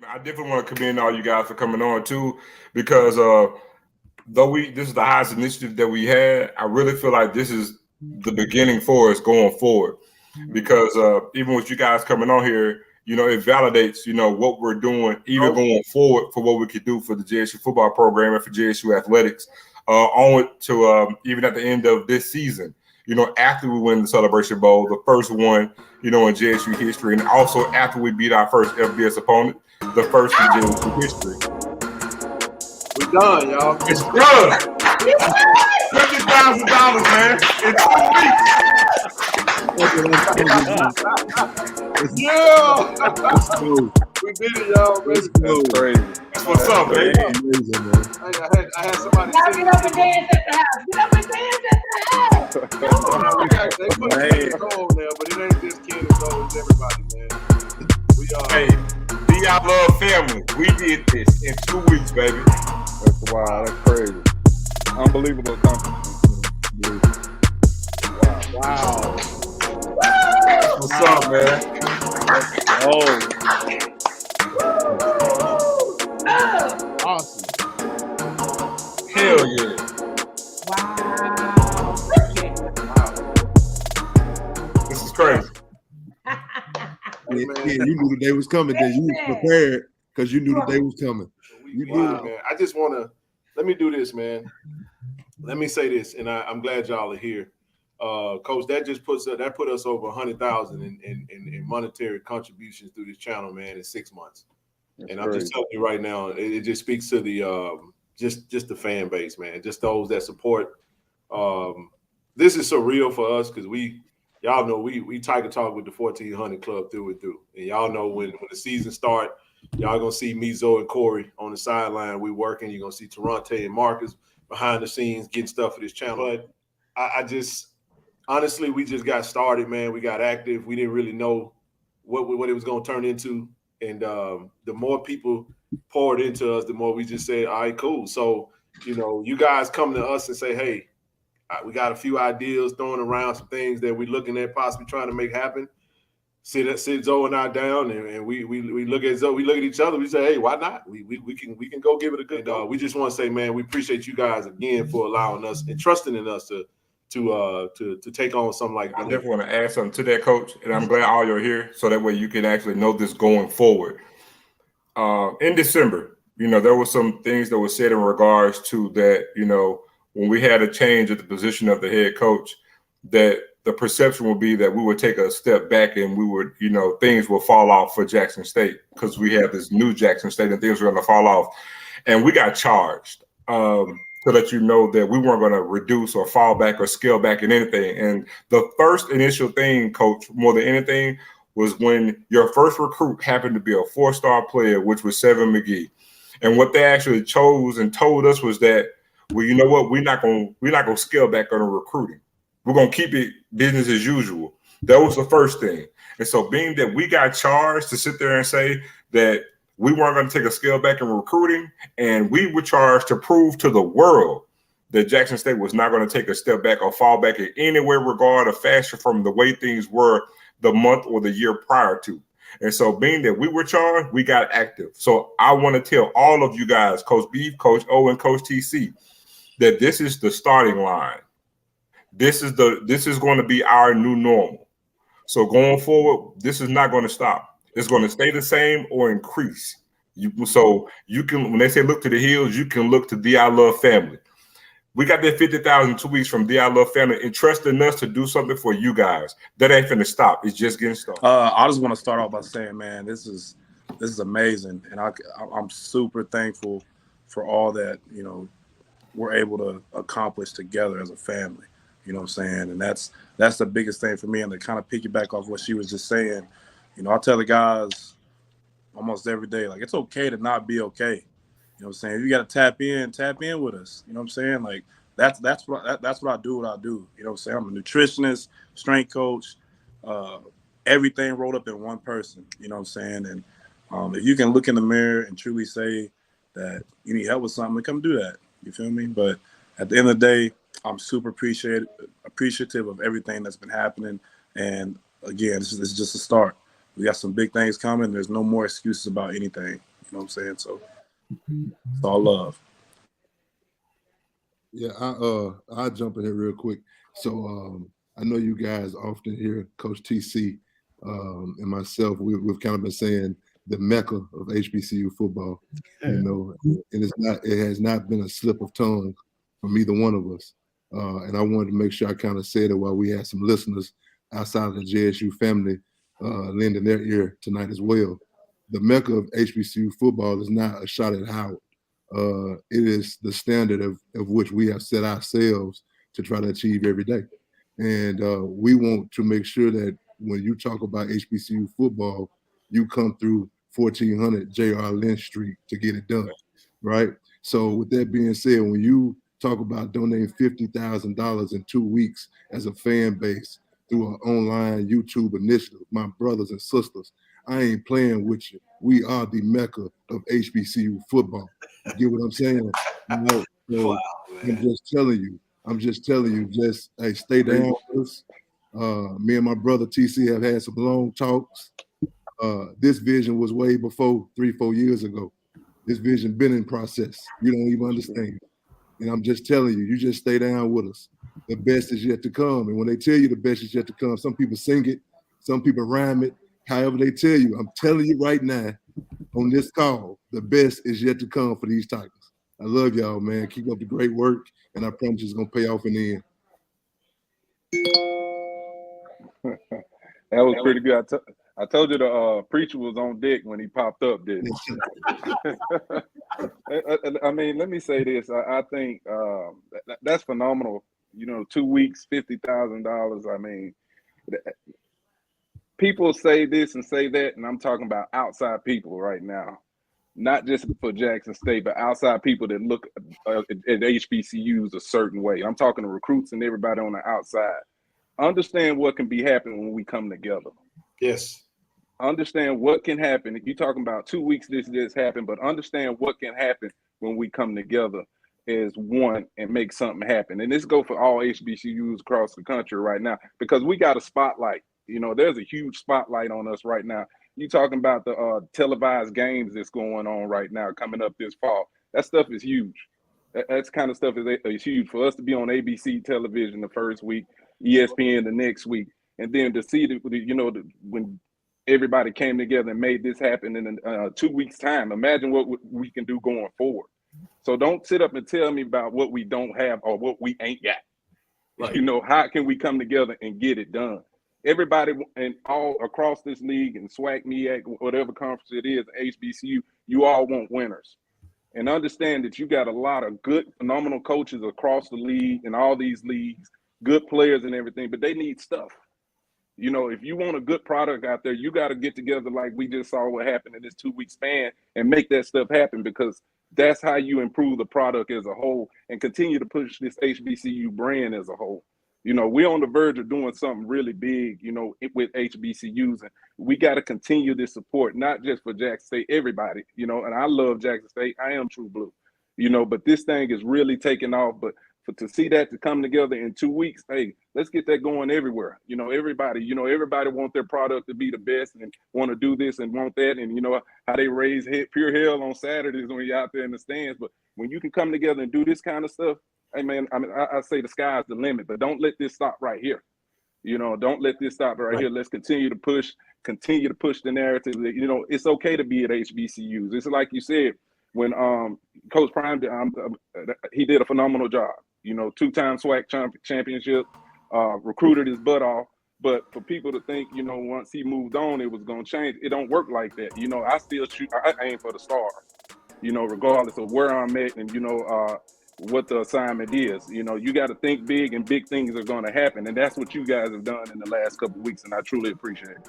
I definitely want to commend all you guys for coming on too, because though this is the highest initiative that we had, I really feel like this is the beginning for us going forward. Because even with you guys coming on here, it validates, what we're doing, even going forward for what we could do for the JSU football program and for JSU athletics, on to even at the end of this season. After we win the Celebration Bowl, the first one, in JSU history, and also after we beat our first FBS opponent, the first in JSU history. We done, y'all. It's done. $50,000, man, in 2 weeks. Yeah, we did it, y'all. That's crazy. That's what's up, man. Amazing, man. I had somebody Y'all say, get up and dance at the house. Get up and dance at the house. they put Ken Cole now, but it ain't just Ken Cole, it's everybody, man. We are. Hey, I love family. We did this in 2 weeks, baby. That's wild. That's crazy. Unbelievable accomplishment. Wow. What's up, man? Oh, Awesome. Hell yeah. Wow. This is crazy. yeah, you knew the day was coming. Then you was prepared because you knew the day was coming. Wow, man. I just want to let me do this, man. Let me say this, and I'm glad y'all are here. Coach, that put us over 100,000 in monetary contributions through this channel, man, in 6 months. That's and I'm just telling you right now, it just speaks to the just the fan base, man, just those that support. This is surreal for us because y'all know we Tiger Talk with the 1400 Club through and through, and y'all know when the season start, y'all gonna see me, Zoe, and Corey on the sideline. We working. You're gonna see Toronte and Marcus behind the scenes getting stuff for this channel. But I just honestly, we just got started, man. We got active. We didn't really know what it was going to turn into. And the more people poured into us, the more we just said, all right, cool. So, you guys come to us and say, hey, we got a few ideas throwing around, some things that we're looking at possibly trying to make happen. Sit Zoe and I down, and we look at Zoe, we look at each other, we say, hey, why not? We can go give it a good go. We just want to say, man, we appreciate you guys again for allowing us and trusting in us to take on something like that. I definitely want to add something to that, Coach, and I'm glad all you're here so that way you can actually know this going forward. In December, there were some things that were said in regards to that, when we had a change at the position of the head coach, that the perception would be that we would take a step back and we would, things will fall off for Jackson State because we have this new Jackson State and things are going to fall off. And we got charged. To let you know that we weren't going to reduce or fall back or scale back in anything. And the first initial thing, Coach, more than anything, was when your first recruit happened to be a 4-star player, which was Seven McGee. And what they actually chose and told us was that, well, you know what, we're not gonna scale back on the recruiting. We're gonna keep it business as usual. That was the first thing. And so being that we got charged to sit there and say that we weren't going to take a scale back in recruiting, and we were charged to prove to the world that Jackson State was not going to take a step back or fall back in any way, regard, or fashion from the way things were the month or the year prior to. And so being that we were charged, we got active. So I want to tell all of you guys, Coach Beef, Coach O, and Coach TC, that this is the starting line. This is going to be our new normal. So going forward, this is not going to stop. It's going to stay the same or increase. So you can, when they say look to the hills, you can look to the I Love family. We got that 50,000 2 weeks from the I Love family, entrusting us to do something for you guys. That ain't finna stop. It's just getting started. I just want to start off by saying, man, this is amazing, and I'm super thankful for all that we're able to accomplish together as a family. You know what I'm saying? And that's the biggest thing for me. And to kind of piggyback off what she was just saying, I tell the guys almost every day, like, it's okay to not be okay. You know what I'm saying? If you got to tap in with us. You know what I'm saying? Like, that's what I do. You know what I'm saying? I'm a nutritionist, strength coach, everything rolled up in one person. You know what I'm saying? And if you can look in the mirror and truly say that you need help with something, come do that. You feel me? But at the end of the day, I'm super appreciative of everything that's been happening. And again, this is just a start. We got some big things coming. There's no more excuses about anything. know what I'm saying? So it's all love. Yeah, I'll jump in here real quick. So I know you guys often hear Coach TC and myself. We've kind of been saying the mecca of HBCU football, you know, and it has not been a slip of tongue from either one of us. And I wanted to make sure I kind of said it while we had some listeners outside of the JSU family lending their ear tonight as well. The mecca of HBCU football is not a shot at Howard. It is the standard of which we have set ourselves to try to achieve every day. And we want to make sure that when you talk about HBCU football, you come through 1400 J.R. Lynch Street to get it done, right? So with that being said, when you talk about donating $50,000 in 2 weeks as a fan base through an online YouTube initiative, my brothers and sisters, I ain't playing with you. We are the mecca of HBCU football. You get what I'm saying? You know, so Wow, man. I'm just telling you, just hey, stay down with us. Me and my brother TC have had some long talks. This vision was way before 3-4 years ago. This vision been in process. You don't even understand. And I'm just telling you, you just stay down with us. The best is yet to come. And when they tell you the best is yet to come, some people sing it, some people rhyme it. However they tell you, I'm telling you right now on this call, the best is yet to come for these Tigers. I love y'all, man. Keep up the great work, and I promise it's gonna pay off in the end. That was pretty good. I told you the preacher was on deck when he popped up, didn't he? I mean, let me say this. I think that's phenomenal. You know, 2 weeks, $50,000. I mean, people say this and say that, and I'm talking about outside people right now, not just for Jackson State, but outside people that look at HBCUs a certain way. I'm talking to recruits and everybody on the outside. Understand what can be happening when we come together. Yes. Understand what can happen. You're talking about 2 weeks this happened, but understand what can happen when we come together as one and make something happen. And this go for all HBCUs across the country right now, because we got a spotlight. You know, there's a huge spotlight on us right now. You talking about the televised games that's going on right now coming up this fall. That stuff is huge. That's kind of stuff is huge for us to be on ABC television the first week, ESPN the next week, and then to see when everybody came together and made this happen in 2 weeks' time. Imagine what we can do going forward. So don't sit up and tell me about what we don't have or what we ain't got. Right. You know, how can we come together and get it done? Everybody and all across this league and SWAC, MEAC, whatever conference it is, HBCU, you all want winners. And understand that you got a lot of good, phenomenal coaches across the league and all these leagues, good players and everything, but they need stuff. You know, if you want a good product out there, you got to get together like we just saw what happened in this 2 week span and make that stuff happen, because that's how you improve the product as a whole and continue to push this HBCU brand as a whole. You know, we're on the verge of doing something really big, you know, with HBCUs, and we got to continue this support, not just for Jackson State, everybody, you know, and I love Jackson State. I am true blue, you know, but this thing is really taking off. But to see that to come together in 2 weeks, hey, let's get that going everywhere. You know, everybody want their product to be the best and want to do this and want that. And you know how they raise pure hell on Saturdays when you're out there in the stands. But when you can come together and do this kind of stuff, hey man, I say the sky's the limit, but don't let this stop right here. You know, don't let this stop right here. Let's continue to push the narrative that, you know, it's okay to be at HBCUs. It's like you said, when Coach Prime he did a phenomenal job. You know, 2-time SWAC championship, recruited his butt off. But for people to think, you know, once he moved on, it was going to change. It don't work like that. You know, I still I aim for the stars, you know, regardless of where I'm at and, you know, what the assignment is. You know, you got to think big, and big things are going to happen. And that's what you guys have done in the last couple of weeks. And I truly appreciate it.